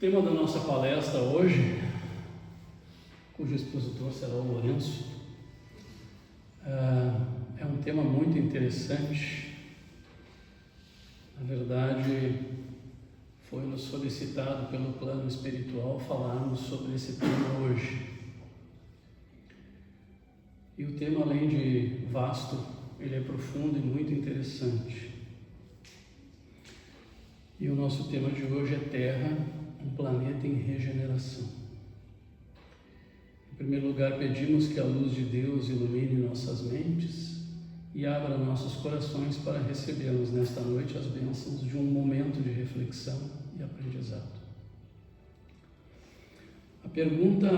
tema da nossa palestra hoje, cujo expositor será o Lourenço, é um tema muito interessante. Na verdade, foi nos solicitado pelo plano espiritual falarmos sobre esse tema hoje. E o tema, além de vasto, ele é profundo e muito interessante. E o nosso tema de hoje é Terra, um planeta em regeneração. Em primeiro lugar, pedimos que a luz de Deus ilumine nossas mentes e abra nossos corações para recebermos nesta noite as bênçãos de um momento de reflexão e aprendizado. A pergunta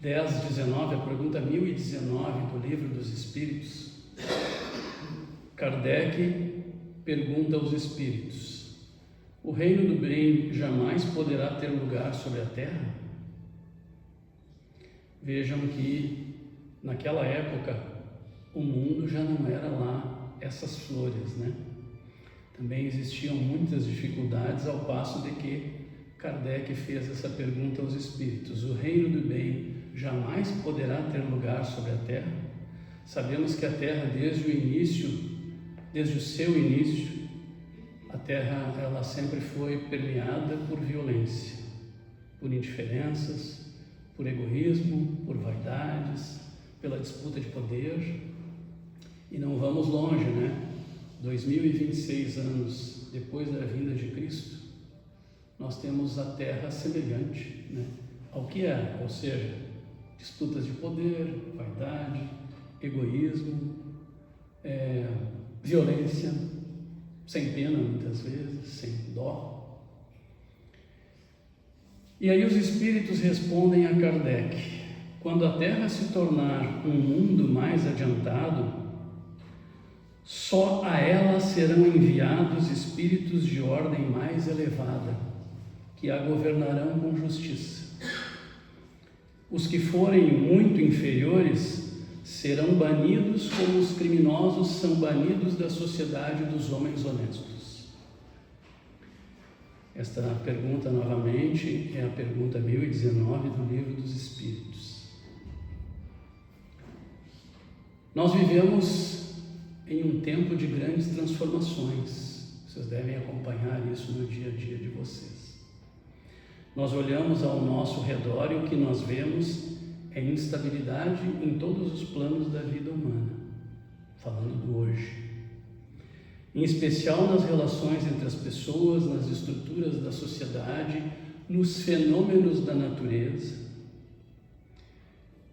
1019, a pergunta 1019 do Livro dos Espíritos, Kardec pergunta aos Espíritos: o reino do bem jamais poderá ter lugar sobre a Terra? Vejam que naquela época o mundo já não era lá essas flores, né? Também existiam muitas dificuldades, ao passo de que Kardec fez essa pergunta aos Espíritos: o reino do bem jamais poderá ter lugar sobre a Terra? Sabemos que a Terra, desde o seu início, a Terra ela sempre foi permeada por violência, por indiferenças, por egoísmo, por vaidades, pela disputa de poder. E não vamos longe, né? 2026 anos depois da vinda de Cristo, nós temos a Terra semelhante, né, ao que era, ou seja, disputas de poder, vaidade, egoísmo, violência, sem pena muitas vezes, sem dó. E aí os Espíritos respondem a Kardec: quando a Terra se tornar um mundo mais adiantado, só a ela serão enviados espíritos de ordem mais elevada, que a governarão com justiça. Os que forem muito inferiores serão banidos como os criminosos são banidos da sociedade dos homens honestos. Esta pergunta, novamente, é a pergunta 1019 do Livro dos Espíritos. Nós vivemos em um tempo de grandes transformações. Vocês devem acompanhar isso no dia a dia de vocês. Nós olhamos ao nosso redor e o que nós vemos é instabilidade em todos os planos da vida humana, falando do hoje. Em especial nas relações entre as pessoas, nas estruturas da sociedade, nos fenômenos da natureza.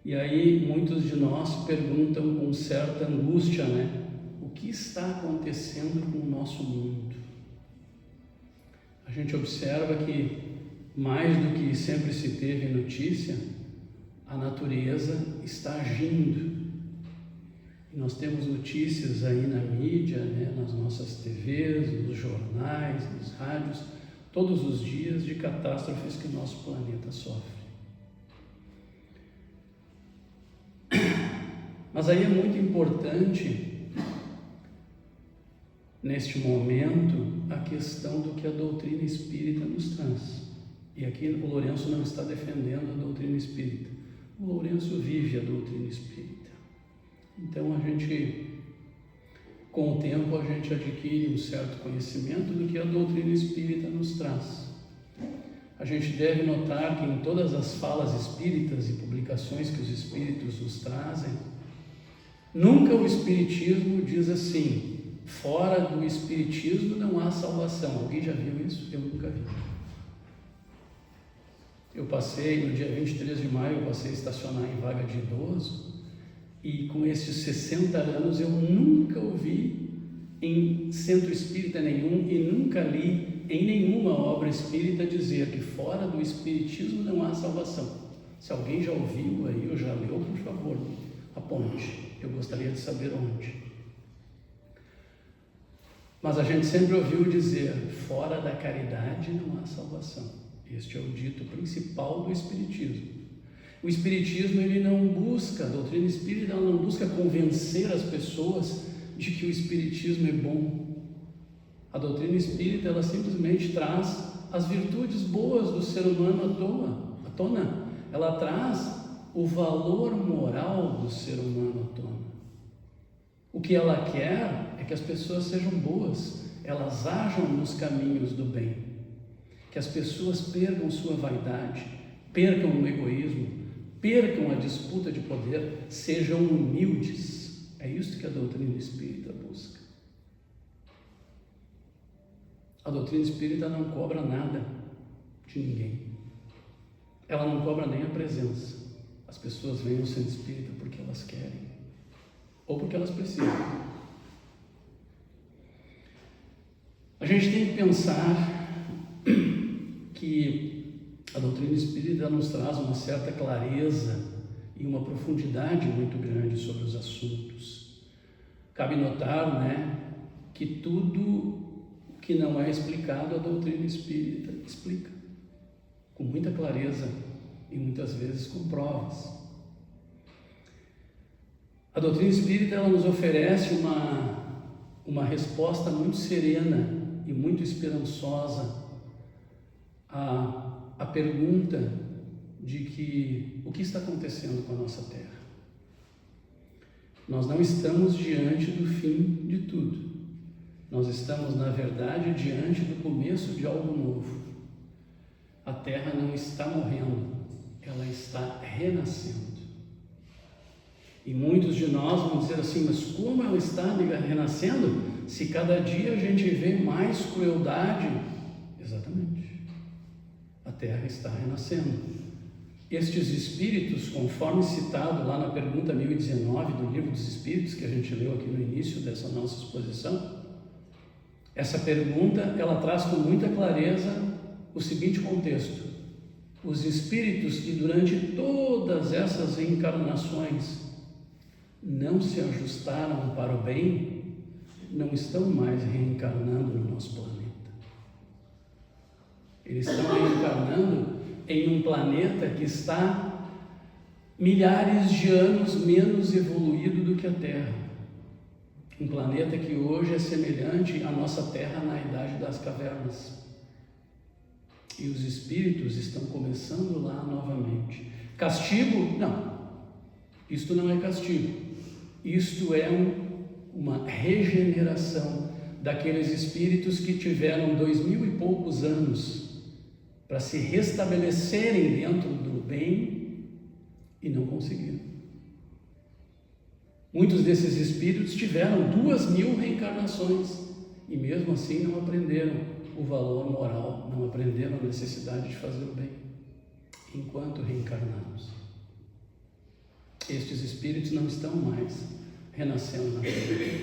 E aí muitos de nós perguntam com certa angústia, né? O que está acontecendo com o nosso mundo? A gente observa que, mais do que sempre se teve notícia, a natureza está agindo. E nós temos notícias aí na mídia, né, nas nossas TVs, nos jornais, nos rádios, todos os dias de catástrofes que o nosso planeta sofre. Mas aí é muito importante, neste momento, a questão do que a doutrina espírita nos traz. E aqui o Lourenço não está defendendo a doutrina espírita. O Lourenço vive a doutrina espírita. Então com o tempo, a gente adquire um certo conhecimento do que a doutrina espírita nos traz. A gente deve notar que em todas as falas espíritas e publicações que os espíritos nos trazem, nunca o espiritismo diz assim: fora do espiritismo não há salvação. Alguém já viu isso? Eu nunca vi. Eu passei, no dia 23 de maio, eu passei a estacionar em vaga de idoso, e com esses 60 anos eu nunca ouvi em centro espírita nenhum e nunca li em nenhuma obra espírita dizer que fora do espiritismo não há salvação. Se alguém já ouviu aí ou já leu, por favor, aponte. Eu gostaria de saber onde. Mas a gente sempre ouviu dizer: fora da caridade não há salvação. Este é o dito principal do Espiritismo. O Espiritismo, ele não busca, a doutrina espírita, ela não busca convencer as pessoas de que o Espiritismo é bom. A doutrina espírita, ela simplesmente traz as virtudes boas do ser humano à tona. Ela traz o valor moral do ser humano à tona. O que ela quer é que as pessoas sejam boas, elas ajam nos caminhos do bem, que as pessoas percam sua vaidade, percam o egoísmo, percam a disputa de poder, sejam humildes. É isso que a doutrina espírita busca. A doutrina espírita não cobra nada de ninguém. Ela não cobra nem a presença. As pessoas vêm ao centro espírita porque elas querem ou porque elas precisam. A gente tem que pensar que a doutrina espírita nos traz uma certa clareza e uma profundidade muito grande sobre os assuntos. Cabe notar, que tudo que não é explicado, a doutrina espírita explica com muita clareza e muitas vezes com provas. A doutrina espírita, ela nos oferece uma resposta muito serena e muito esperançosa à pergunta de que o que está acontecendo com a nossa Terra. Nós não estamos diante do fim de tudo. Nós estamos, na verdade, diante do começo de algo novo. A Terra não está morrendo, ela está renascendo. E muitos de nós vão dizer assim, mas como ela está renascendo se cada dia a gente vê mais crueldade? Exatamente. A Terra está renascendo. Estes espíritos, conforme citado lá na pergunta 1019 do Livro dos Espíritos, que a gente leu aqui no início dessa nossa exposição, essa pergunta, ela traz com muita clareza o seguinte contexto: os espíritos que durante todas essas reencarnações não se ajustaram para o bem, não estão mais reencarnando no nosso planeta. Eles estão reencarnando em um planeta que está milhares de anos menos evoluído do que a Terra. Um planeta que hoje é semelhante à nossa Terra na Idade das Cavernas. E os espíritos estão começando lá novamente. Castigo? Não. Isto não é castigo. Isto é uma regeneração daqueles espíritos que tiveram 2000 e poucos anos para se restabelecerem dentro do bem e não conseguiram. Muitos desses espíritos tiveram 2000 reencarnações e mesmo assim não aprenderam o valor moral, não aprenderam a necessidade de fazer o bem, enquanto reencarnados. Estes espíritos não estão mais renascendo na Terra.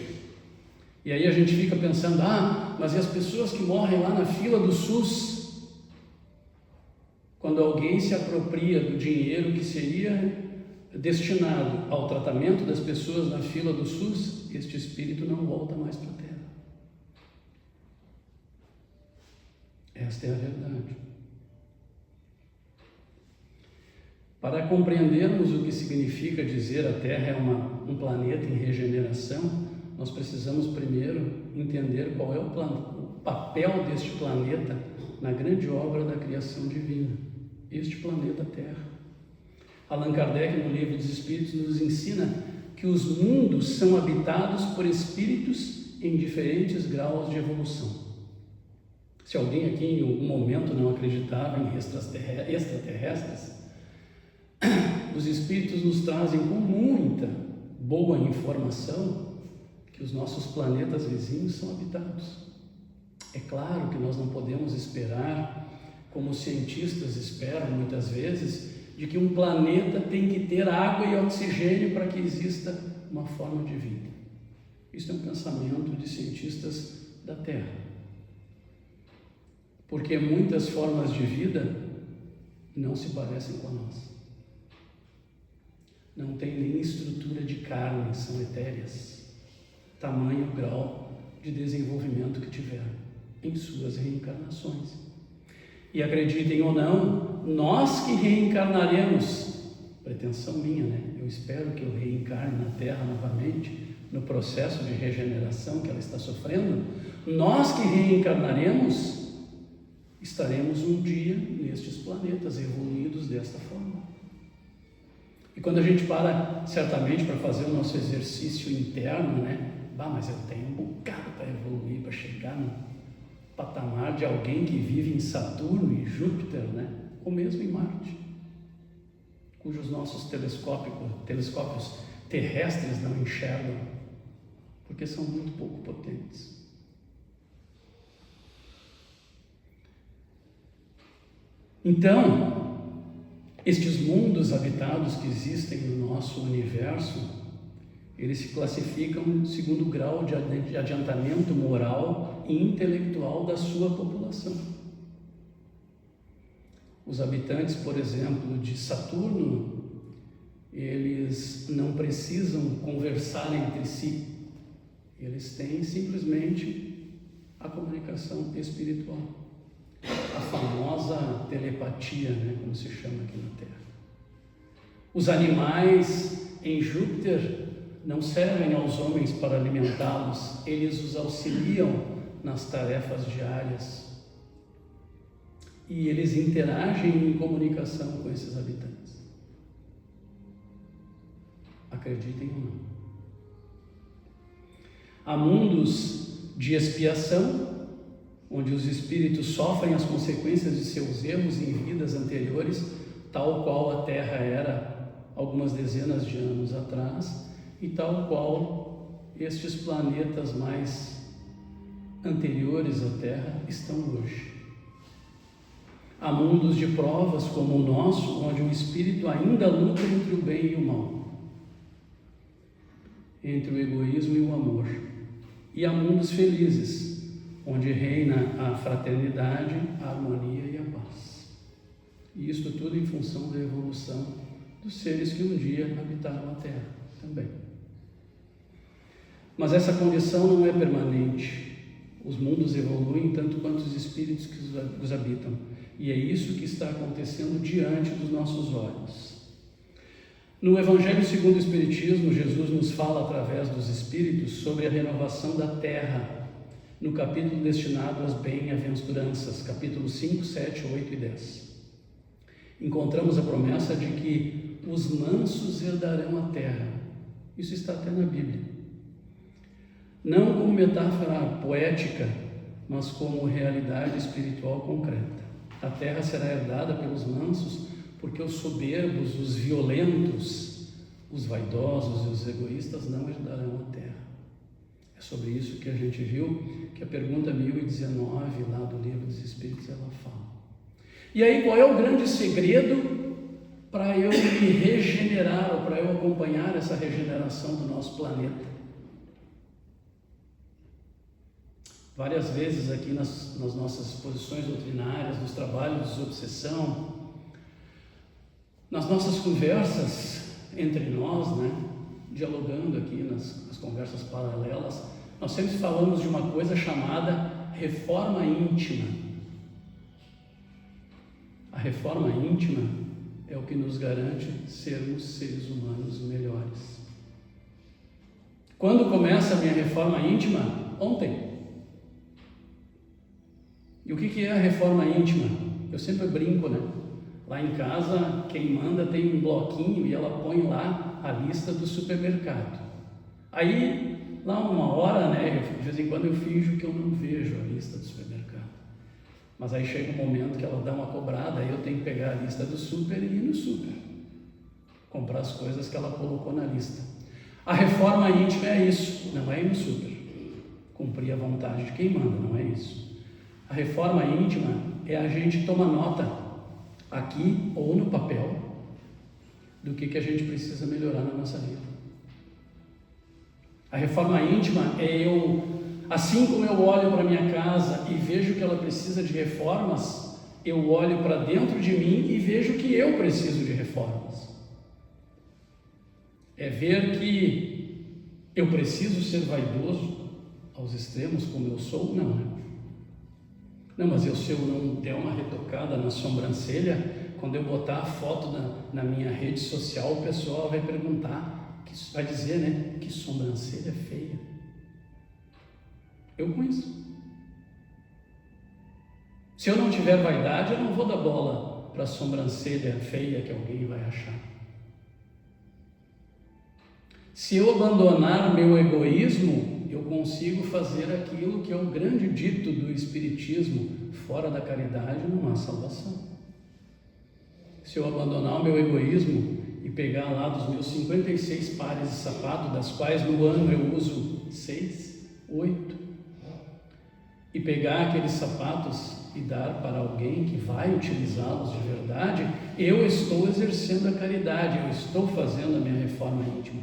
E aí a gente fica pensando, mas e as pessoas que morrem lá na fila do SUS? Quando alguém se apropria do dinheiro que seria destinado ao tratamento das pessoas na fila do SUS, este espírito não volta mais para a Terra. Esta é a verdade. Para compreendermos o que significa dizer a Terra é um planeta em regeneração, nós precisamos primeiro entender qual é o papel deste planeta na grande obra da criação divina, este planeta Terra. Allan Kardec, no Livro dos Espíritos, nos ensina que os mundos são habitados por espíritos em diferentes graus de evolução. Se alguém aqui em algum momento não acreditava em extraterrestres, os espíritos nos trazem com muita boa informação que os nossos planetas vizinhos são habitados. É claro que nós não podemos esperar, como os cientistas esperam muitas vezes, de que um planeta tem que ter água e oxigênio para que exista uma forma de vida. Isso é um pensamento de cientistas da Terra. Porque muitas formas de vida não se parecem com a nossa. Não tem nem estrutura de carne, são etéreas. Tamanho grau de desenvolvimento que tiveram em suas reencarnações. E acreditem ou não, nós que reencarnaremos, pretensão minha, eu espero que eu reencarne na Terra novamente, no processo de regeneração que ela está sofrendo, nós que reencarnaremos, estaremos um dia nestes planetas evoluídos desta forma. E quando a gente para, certamente, para fazer o nosso exercício interno, né? Mas eu tenho um bocado para evoluir, para chegar no patamar de alguém que vive em Saturno e Júpiter, né? Ou mesmo em Marte, cujos nossos telescópios terrestres não enxergam, porque são muito pouco potentes. Então, estes mundos habitados que existem no nosso universo, eles se classificam segundo o grau de adiantamento moral e intelectual da sua população. Os habitantes, por exemplo, de Saturno, eles não precisam conversar entre si. Eles têm simplesmente a comunicação espiritual. A famosa telepatia, né, como se chama aqui na Terra. Os animais em Júpiter não servem aos homens para alimentá-los, eles os auxiliam nas tarefas diárias. E eles interagem em comunicação com esses habitantes. Acreditem ou não. Há mundos de expiação, onde os espíritos sofrem as consequências de seus erros em vidas anteriores, tal qual a Terra era algumas dezenas de anos atrás, e tal qual estes planetas mais anteriores à Terra estão hoje. Há mundos de provas como o nosso, onde o espírito ainda luta entre o bem e o mal, entre o egoísmo e o amor. E há mundos felizes, onde reina a fraternidade, a harmonia e a paz. E isto tudo em função da evolução dos seres que um dia habitaram a Terra também. Mas essa condição não é permanente. Os mundos evoluem tanto quanto os espíritos que os habitam. E é isso que está acontecendo diante dos nossos olhos. No Evangelho segundo o Espiritismo, Jesus nos fala através dos espíritos sobre a renovação da Terra, no capítulo destinado às bem-aventuranças, capítulos 5, 7, 8 e 10. Encontramos a promessa de que os mansos herdarão a Terra. Isso está até na Bíblia. Não como metáfora poética, mas como realidade espiritual concreta. A terra será herdada pelos mansos, porque os soberbos, os violentos, os vaidosos e os egoístas não herdarão a terra. É sobre isso que a gente viu que a pergunta 1019 lá do Livro dos Espíritos ela fala. E aí, qual é o grande segredo para eu me regenerar, ou para eu acompanhar essa regeneração do nosso planeta? Várias vezes aqui nas nossas exposições doutrinárias, nos trabalhos de desobsessão, nas nossas conversas entre nós, né, dialogando aqui nas conversas paralelas, nós sempre falamos de uma coisa chamada reforma íntima. A reforma íntima é o que nos garante sermos seres humanos melhores. Quando começa a minha reforma íntima? Ontem. E o que é a reforma íntima? Eu sempre brinco, né? Lá em casa, quem manda tem um bloquinho e ela põe lá a lista do supermercado. Aí, lá uma hora, né? De vez em quando eu finjo que eu não vejo a lista do supermercado. Mas aí chega um momento que ela dá uma cobrada, aí eu tenho que pegar a lista do super e ir no super. Comprar as coisas que ela colocou na lista. A reforma íntima é isso, não é ir no super. Cumprir a vontade de quem manda, não é isso. A reforma íntima é a gente tomar nota, aqui ou no papel, do que a gente precisa melhorar na nossa vida. A reforma íntima é assim como eu olho para a minha casa e vejo que ela precisa de reformas, eu olho para dentro de mim e vejo que eu preciso de reformas. É ver que eu preciso ser vaidoso aos extremos como eu sou? Não, né? Não, mas se eu não der uma retocada na sobrancelha, quando eu botar a foto na minha rede social, o pessoal vai perguntar, vai dizer, né, que sobrancelha feia. Eu conheço. Se eu não tiver vaidade, eu não vou dar bola para a sobrancelha feia que alguém vai achar. Se eu abandonar meu egoísmo, eu consigo fazer aquilo que é o grande dito do Espiritismo: fora da caridade não há salvação. Se eu abandonar o meu egoísmo e pegar lá dos meus 56 pares de sapato, das quais no ano eu uso 6, 8, e pegar aqueles sapatos e dar para alguém que vai utilizá-los de verdade, eu estou exercendo a caridade, eu estou fazendo a minha reforma íntima.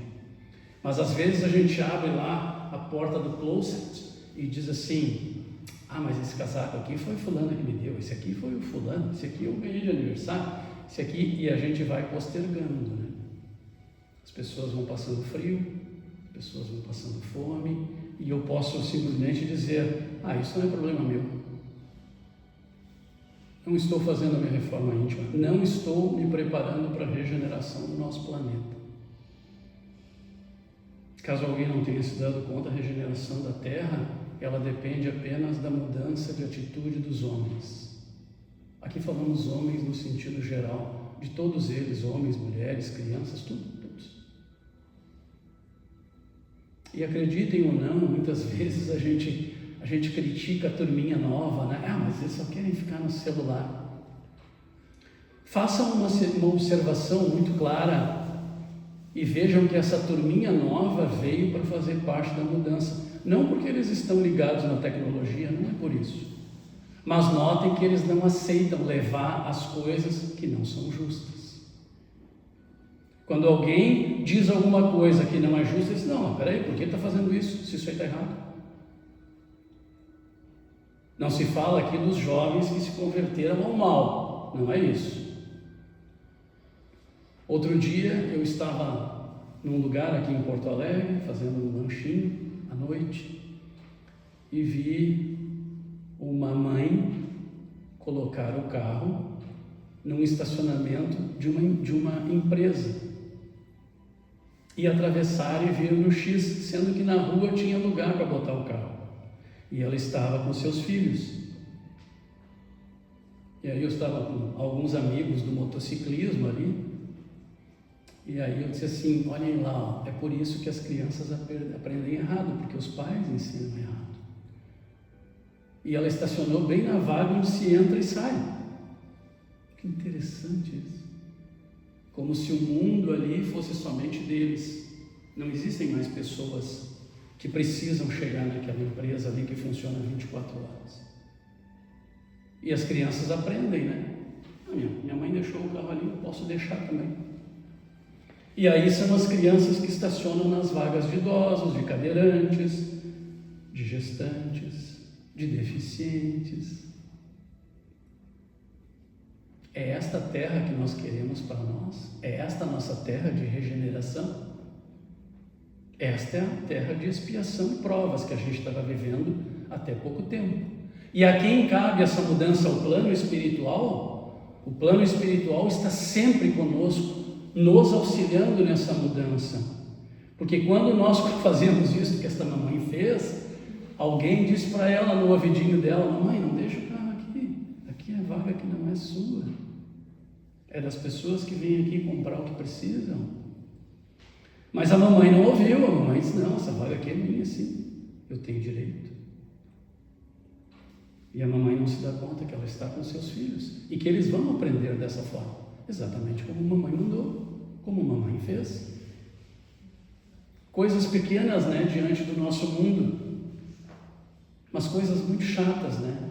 Mas às vezes a gente abre lá a porta do closet e diz assim: ah, mas esse casaco aqui foi fulano que me deu, esse aqui foi o fulano, esse aqui eu ganhei de aniversário, esse aqui, e a gente vai postergando, né? As pessoas vão passando frio, as pessoas vão passando fome, e eu posso simplesmente dizer: ah, isso não é problema meu. Não estou fazendo a minha reforma íntima, não estou me preparando para a regeneração do nosso planeta. Caso alguém não tenha se dado conta, a regeneração da Terra, ela depende apenas da mudança de atitude dos homens. Aqui falamos homens no sentido geral, de todos eles, homens, mulheres, crianças, todos. E acreditem ou não, muitas vezes a gente critica a turminha nova, né? Ah, mas eles só querem ficar no celular. Façam uma observação muito clara e vejam que essa turminha nova veio para fazer parte da mudança. Não porque eles estão ligados na tecnologia, não é por isso. Mas notem que eles não aceitam levar as coisas que não são justas. Quando alguém diz alguma coisa que não é justa, eles dizem: não, peraí, por que está fazendo isso, se isso aí está errado? Não se fala aqui dos jovens que se converteram ao mal, não é isso. Outro dia eu estava num lugar aqui em Porto Alegre, fazendo um lanchinho à noite, e vi uma mãe colocar o carro num estacionamento de uma empresa e atravessar e vir no X, sendo que na rua tinha lugar para botar o carro. E ela estava com seus filhos. E aí eu estava com alguns amigos do motociclismo ali, e aí eu disse assim: olhem lá, é por isso que as crianças aprendem errado, porque os pais ensinam errado. E ela estacionou bem na vaga onde se entra e sai. Que interessante isso. Como se o mundo ali fosse somente deles. Não existem mais pessoas que precisam chegar naquela empresa ali que funciona 24 horas. E as crianças aprendem, né? Minha mãe deixou o carro ali, eu posso deixar também. E aí são as crianças que estacionam nas vagas de idosos, de cadeirantes, de gestantes, de deficientes. É esta terra que nós queremos para nós? É esta a nossa terra de regeneração? Esta é a terra de expiação e provas que a gente estava vivendo até pouco tempo. E a quem cabe essa mudança? Ao plano espiritual? O plano espiritual está sempre conosco, nos auxiliando nessa mudança. Porque quando nós fazemos isso que esta mamãe fez, alguém diz para ela no ouvidinho dela: mamãe, não deixa o carro aqui é vaga que não é sua, é das pessoas que vêm aqui comprar o que precisam. Mas a mamãe não ouviu, a mamãe disse: não, essa vaga aqui é minha, sim, eu tenho direito. E a mamãe não se dá conta que ela está com seus filhos e que eles vão aprender dessa forma, exatamente como a mamãe mandou, como a mamãe fez. Coisas pequenas, né, diante do nosso mundo, mas coisas muito chatas, né?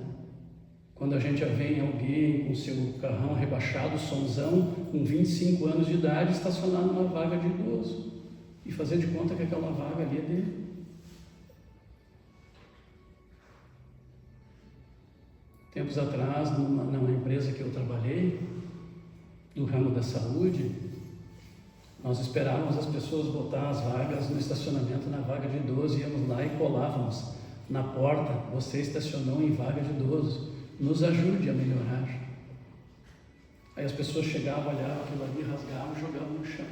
Quando a gente vê alguém com seu carrão rebaixado, sonzão, com 25 anos de idade, estacionar numa vaga de idoso e fazer de conta que aquela vaga ali é dele. Tempos atrás, numa empresa que eu trabalhei, do ramo da saúde, nós esperávamos as pessoas botar as vagas no estacionamento na vaga de idoso, íamos lá e colávamos na porta: você estacionou em vaga de idoso, nos ajude a melhorar. Aí as pessoas chegavam, olhavam aquilo ali, rasgavam e jogavam no chão.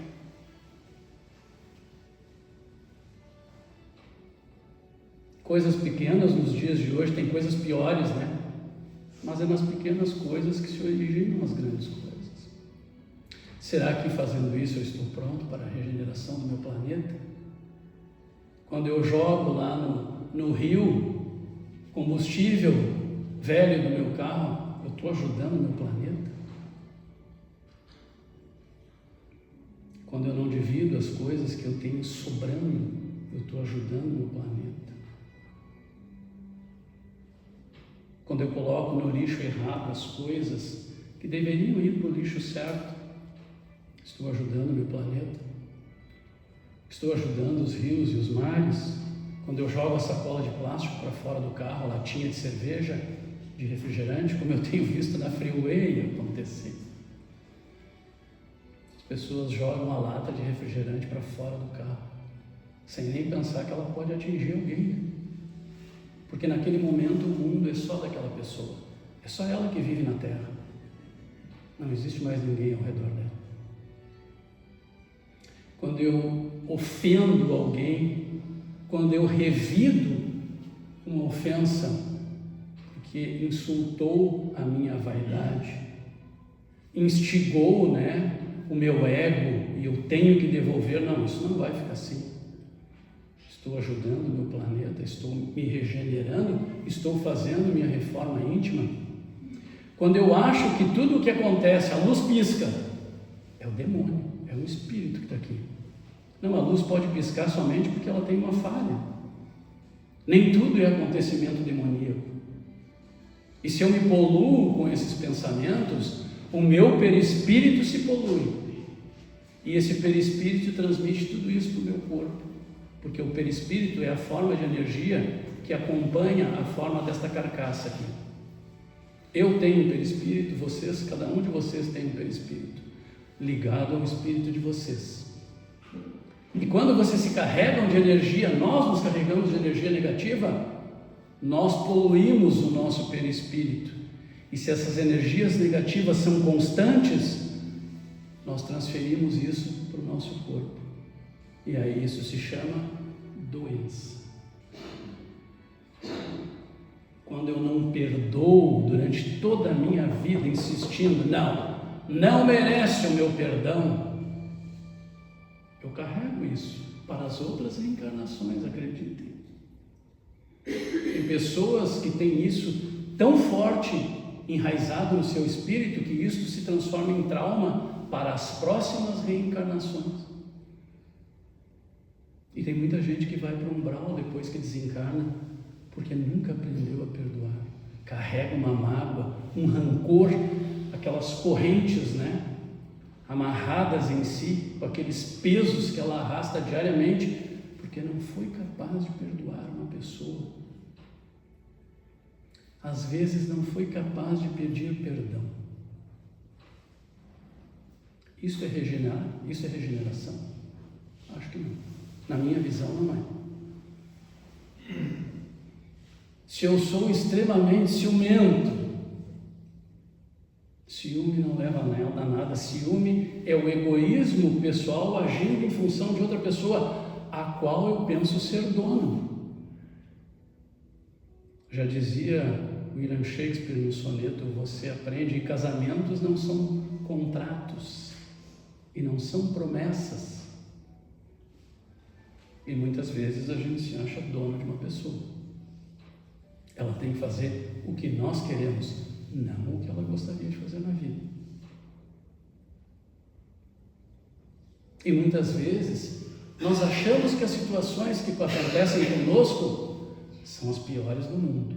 Coisas pequenas nos dias de hoje, tem coisas piores, né? mas é nas pequenas coisas que se originam as grandes coisas. Será que fazendo isso eu estou pronto para a regeneração do meu planeta? Quando eu jogo lá no rio combustível velho do meu carro, eu estou ajudando o meu planeta? Quando eu não divido as coisas que eu tenho sobrando, eu estou ajudando o meu planeta? Quando eu coloco no lixo errado as coisas que deveriam ir para o lixo certo, estou ajudando o meu planeta? Estou ajudando os rios e os mares? Quando eu jogo a sacola de plástico para fora do carro, a latinha de cerveja, de refrigerante, como eu tenho visto na freeway acontecer. As pessoas jogam a lata de refrigerante para fora do carro, sem nem pensar que ela pode atingir alguém. Porque naquele momento o mundo é só daquela pessoa. É só ela que vive na Terra. Não existe mais ninguém ao redor dela. Quando eu ofendo alguém, quando eu revido uma ofensa, porque insultou a minha vaidade, instigou, o meu ego e eu tenho que devolver, não, isso não vai ficar assim. Estou ajudando o meu planeta, estou me regenerando, estou fazendo minha reforma íntima. Quando eu acho que tudo o que acontece, a luz pisca, é o demônio, é o espírito que está aqui. Não, a luz pode piscar somente porque ela tem uma falha. Nem tudo é acontecimento demoníaco. E se eu me poluo com esses pensamentos, o meu perispírito se polui. E esse perispírito transmite tudo isso para o meu corpo. Porque o perispírito é a forma de energia que acompanha a forma desta carcaça aqui. Eu tenho um perispírito, vocês, cada um de vocês tem um perispírito ligado ao espírito de vocês. E quando vocês se carregam de energia, nós nos carregamos de energia negativa, nós poluímos o nosso perispírito. E se essas energias negativas são constantes, nós transferimos isso para o nosso corpo. E aí isso se chama doença. Quando eu não perdoo durante toda a minha vida, insistindo, não merece o meu perdão, eu carrego isso para as outras reencarnações, acreditem. Tem pessoas que têm isso tão forte, enraizado no seu espírito, que isso se transforma em trauma para as próximas reencarnações. E tem muita gente que vai para o umbral depois que desencarna, porque nunca aprendeu a perdoar. Carrega uma mágoa, um rancor, aquelas correntes, amarradas em si, com aqueles pesos que ela arrasta diariamente, porque não foi capaz de perdoar uma pessoa. Às vezes não foi capaz de pedir perdão. Isso é regenerar? Isso é regeneração? Acho que não. Na minha visão, não é. Se eu sou extremamente ciumento, ciúme não leva a nada. Ciúme é o egoísmo pessoal agindo em função de outra pessoa, a qual eu penso ser dono. Já dizia William Shakespeare no soneto, você aprende que casamentos não são contratos e não são promessas. E muitas vezes a gente se acha dono de uma pessoa. Ela tem que fazer o que nós queremos, não o que ela gostaria de fazer na vida. E muitas vezes nós achamos que as situações que acontecem conosco são as piores do mundo.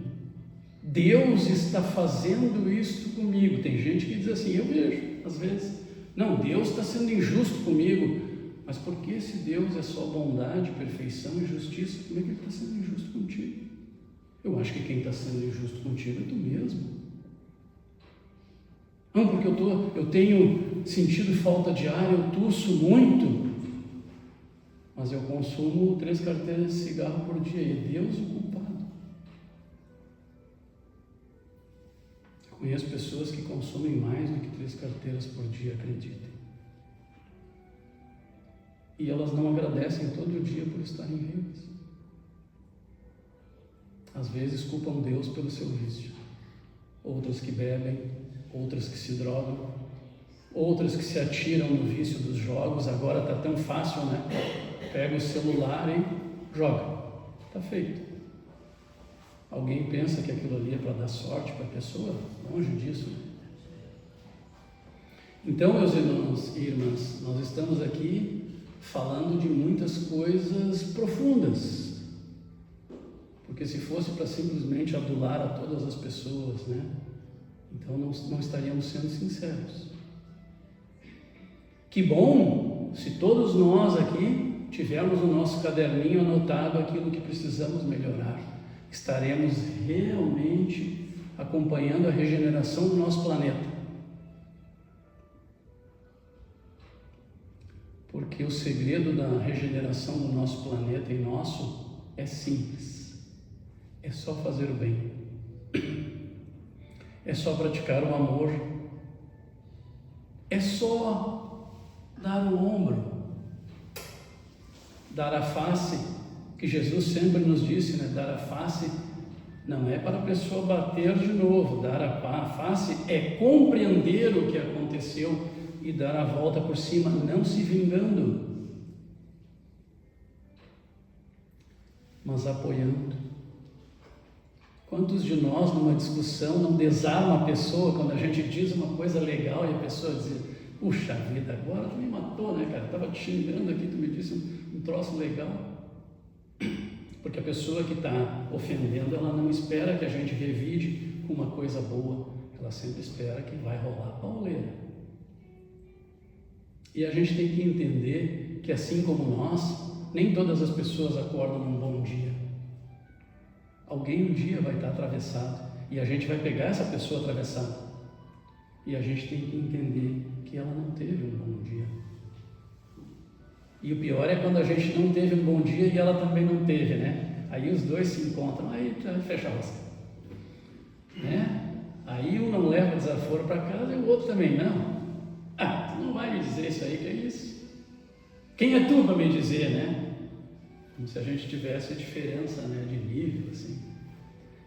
Deus está fazendo isto comigo. Tem gente que diz assim, eu vejo, às vezes, não, Deus está sendo injusto comigo. Mas por que se Deus é só bondade, perfeição e justiça, como é que Ele está sendo injusto contigo? Eu acho que quem está sendo injusto contigo é tu mesmo. Não, porque eu tenho sentido falta de ar, eu tosso muito, mas eu consumo 3 carteiras de cigarro por dia, e é Deus o culpado. Eu conheço pessoas que consomem mais do que 3 carteiras por dia, acreditem. E elas não agradecem todo dia por estarem vivas. Às vezes culpam Deus pelo seu vício. outras que bebem, outras que se drogam, outras que se atiram no vício dos jogos. Agora está tão fácil, né? Pega o celular e joga. Está feito. Alguém pensa que aquilo ali é para dar sorte para a pessoa? Longe disso. Então, meus irmãos e irmãs, nós estamos aqui falando de muitas coisas profundas. Porque se fosse para simplesmente adular a todas as pessoas, né? Então não estaríamos sendo sinceros. Que bom se todos nós aqui tivermos no nosso caderninho anotado aquilo que precisamos melhorar. Estaremos realmente acompanhando a regeneração do nosso planeta. Porque o segredo da regeneração do nosso planeta e nosso é simples. É só fazer o bem. É só praticar o amor. É só dar o ombro, dar a face, que Jesus sempre nos disse, né? Dar a face não é para a pessoa bater de novo. Dar a face é compreender o que aconteceu e dar a volta por cima, não se vingando, mas apoiando. Quantos de nós, numa discussão, não desarma a pessoa quando a gente diz uma coisa legal e a pessoa diz: puxa vida, agora tu me matou, né, cara? Estava te xingando aqui, tu me disse um troço legal. Porque a pessoa que está ofendendo, ela não espera que a gente revide com uma coisa boa, ela sempre espera que vai rolar pauleira. E a gente tem que entender que, assim como nós, nem todas as pessoas acordam num bom dia. Alguém um dia vai estar atravessado e a gente vai pegar essa pessoa atravessada. E a gente tem que entender que ela não teve um bom dia. E o pior é quando a gente não teve um bom dia e ela também não teve, né? Aí os dois se encontram, aí fecha a rosca. Né? Aí um não leva desaforo para casa e o outro também não. Ah, tu não vai me dizer isso aí, que é isso? Quem é tu para me dizer, né? Como se a gente tivesse a diferença, né, de nível, assim.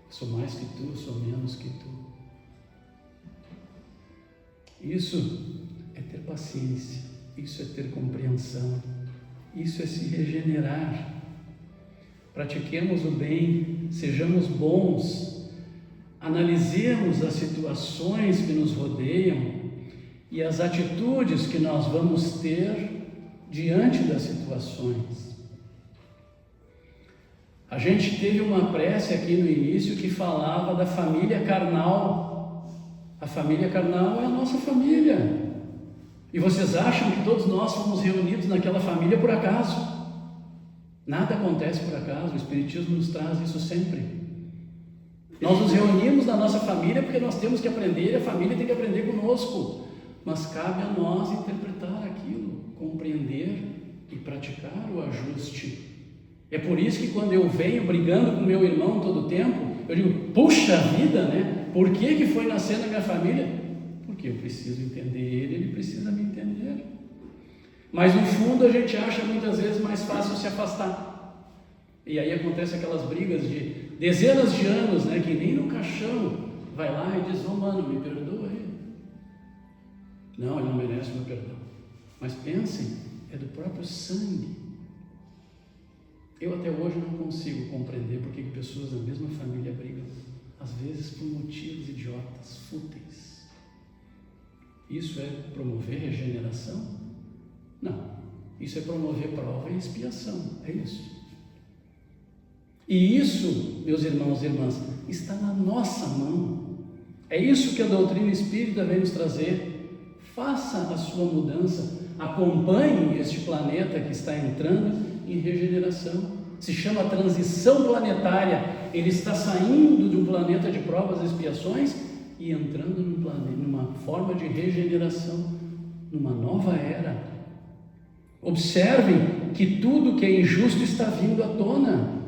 Sou mais que tu, sou menos que tu. Isso é ter paciência, isso é ter compreensão, isso é se regenerar. Pratiquemos o bem, sejamos bons, analisemos as situações que nos rodeiam e as atitudes que nós vamos ter diante das situações. A gente teve uma prece aqui no início que falava da família carnal. A família carnal é a nossa família. E vocês acham que todos nós fomos reunidos naquela família por acaso? Nada acontece por acaso, o Espiritismo nos traz isso sempre. Nós nos reunimos na nossa família porque nós temos que aprender e a família tem que aprender conosco. Mas cabe a nós interpretar aquilo, compreender e praticar o ajuste. É por isso que quando eu venho brigando com meu irmão todo o tempo, eu digo, puxa vida, né? Por que foi nascer na minha família? Porque eu preciso entender ele precisa me entender. Mas no fundo a gente acha muitas vezes mais fácil se afastar. E aí acontece aquelas brigas de dezenas de anos, né? Que nem no caixão vai lá e diz, mano, me perdoa aí. Não, ele não merece o meu perdão. Mas pensem, é do próprio sangue. Eu até hoje não consigo compreender por que pessoas da mesma família brigam, às vezes por motivos idiotas, fúteis. Isso é promover regeneração? Não. Isso é promover prova e expiação. É isso. E isso, meus irmãos e irmãs, está na nossa mão. É isso que a doutrina espírita vem nos trazer. Faça a sua mudança. Acompanhe este planeta que está entrando em regeneração. Se chama transição planetária. Ele está saindo de um planeta de provas e expiações e entrando numa forma de regeneração, numa nova era. Observem que tudo que é injusto está vindo à tona.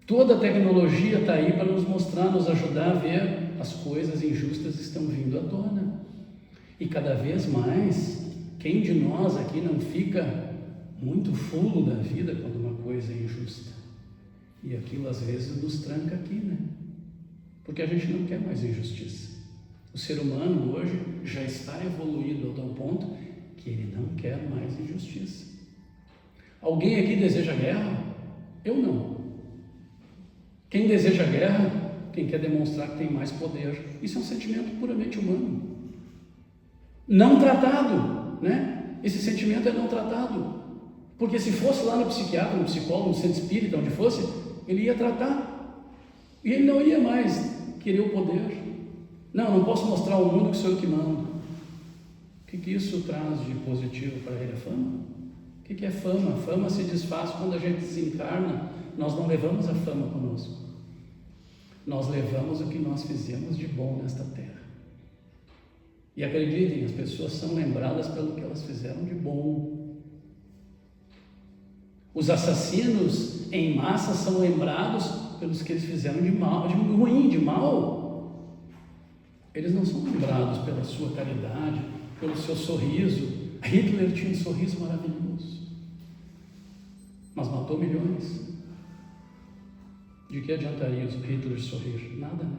Toda a tecnologia está aí para nos mostrar, nos ajudar a ver as coisas injustas estão vindo à tona. E cada vez mais, quem de nós aqui não fica muito fulo da vida quando uma coisa é injusta? E aquilo às vezes nos tranca aqui, né? porque a gente não quer mais injustiça. O ser humano hoje já está evoluído a tal ponto que ele não quer mais injustiça. Alguém aqui deseja guerra? Eu não. Quem deseja guerra, quem quer demonstrar que tem mais poder. Isso é um sentimento puramente humano. Não tratado, né? Esse sentimento é não tratado. Porque se fosse lá no psiquiatra, no psicólogo, no centro espírita, onde fosse, ele ia tratar. E ele não ia mais querer o poder. Não posso mostrar ao mundo que sou eu que mando. O que isso traz de positivo para ele? A fama? O que é fama? A fama se desfaz quando a gente desencarna. Nós não levamos a fama conosco. Nós levamos o que nós fizemos de bom nesta terra. E acreditem, as pessoas são lembradas pelo que elas fizeram de bom. Os assassinos em massa são lembrados pelos que eles fizeram de mal, de ruim, de mal. Eles não são lembrados pela sua caridade, pelo seu sorriso. Hitler tinha um sorriso maravilhoso, mas matou milhões. De que adiantaria o Hitler sorrir? Nada, né?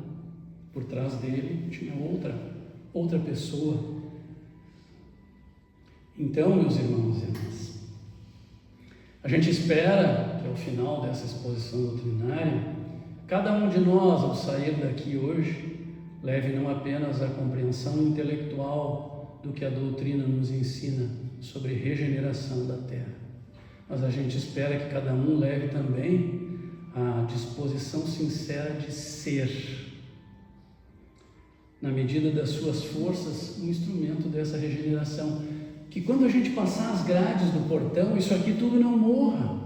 Por trás dele tinha outra pessoa. Então, meus irmãos e irmãs, a gente espera que ao final dessa exposição doutrinária, cada um de nós, ao sair daqui hoje, leve não apenas a compreensão intelectual do que a doutrina nos ensina sobre regeneração da Terra, mas a gente espera que cada um leve também a disposição sincera de ser, na medida das suas forças, um instrumento dessa regeneração. Que quando a gente passar as grades do portão, isso aqui tudo não morra.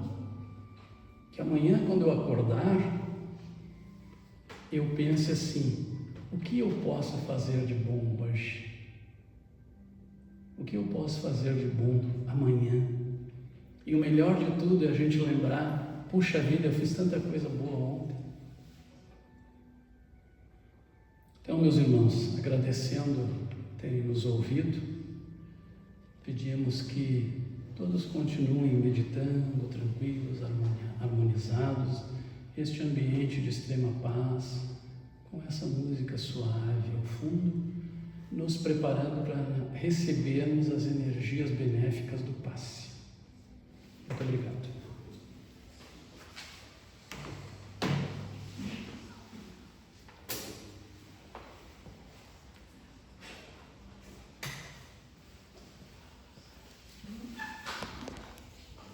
Que amanhã, quando eu acordar, eu pense assim: o que eu posso fazer de bom hoje? O que eu posso fazer de bom amanhã? E o melhor de tudo é a gente lembrar: puxa vida, eu fiz tanta coisa boa ontem. Então, meus irmãos, agradecendo terem nos ouvido, pedimos que todos continuem meditando, tranquilos, harmonizados, este ambiente de extrema paz, com essa música suave ao fundo, nos preparando para recebermos as energias benéficas do passe. Muito obrigado.